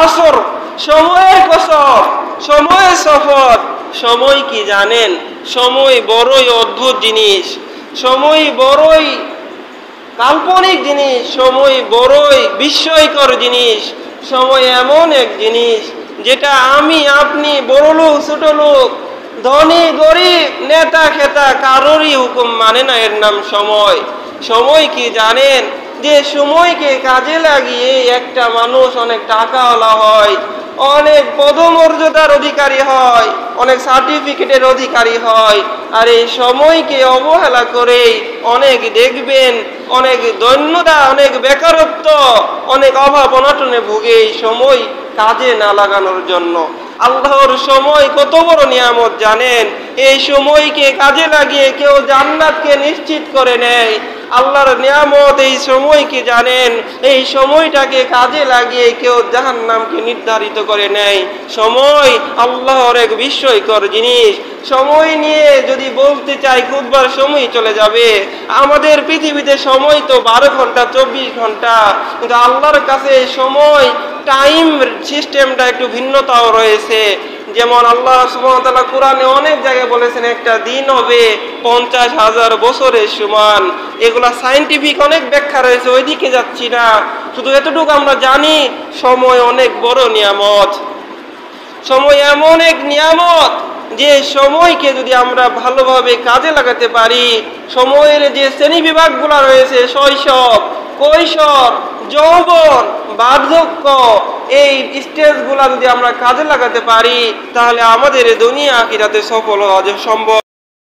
আসর, সময়ের কসম, সময়ের শপথ। সময় কি জানেন? সময় বড়ই অদ্ভুত জিনিস, সময় বড়ই কাল্পনিক জিনিস, সময় বড়ই বিস্ময়কর জিনিস। সময় এমন এক জিনিস যেটা আমি আপনি, বড় লোক ছোট লোক, ধনী গরিব, নেতা খেতা, কারোরই হুকুম মানে না, এর নাম সময়। সময় কি জানেন? যে সময়কে কাজে লাগিয়ে একটা মানুষ অনেক টাকাওয়ালা হয়, অনেক পদমর্যাদার অধিকারী হয়, অনেক সার্টিফিকেটের অধিকারী হয়। আর এই সময়কে অবহেলা করে অনেক দেখবেন অনেক দৈন্যতা, অনেক বেকারত্ব, অনেক অভাব অনটনে ভুগে এই সময় কাজে না লাগানোর জন্য। আল্লাহর সময় কত বড় নিয়ামত জানেন? এই সময়কে কাজে লাগিয়ে কেউ জান্নাতকে নিশ্চিত করে নেয়। আল্লাহর নিয়ামত এই সময় কি জানেন? এই সময়টাকে কাজে লাগিয়ে কেউ জাহান্নামকে নির্ধারিত করে নেয়। সময় আল্লাহর এক বিস্ময়কর জিনিস। সময় নিয়ে যদি বলতে চাই খুদবার সময় চলে যাবে। আমাদের পৃথিবীতে সময় তো 12 ঘন্টা 24 ঘন্টা, কিন্তু আল্লাহর কাছে সময় টাইম সিস্টেমটা একটু ভিন্নতাও রয়েছে। যেমন আল্লাহ সুবহানাহু ওয়া তাআলা কোরআনে অনেক জায়গায় বলেছেন একটা দিন হবে 50,000 বছরের সমান। এগুলা সায়েন্টিফিক অনেক ব্যাখ্যা রয়েছে, ওইদিকে যাচ্ছি না। শুধু এতটুকু আমরা জানি সময় অনেক বড় নিয়ামত। সময় এমন এক নিয়ামত যে সময়কে যদি আমরা ভালোভাবে কাজে লাগাতে পারি, সময়ের যে শ্রেণী বিভাগগুলো রয়েছে, শৈশব, কৈশোর, যৌবন, বার্ধক্য, এই স্টেজগুলো যদি আমরা কাজে লাগাতে পারি, তাহলে আমাদের দুনিয়া আখিরাতে সফল হওয়া সম্ভব।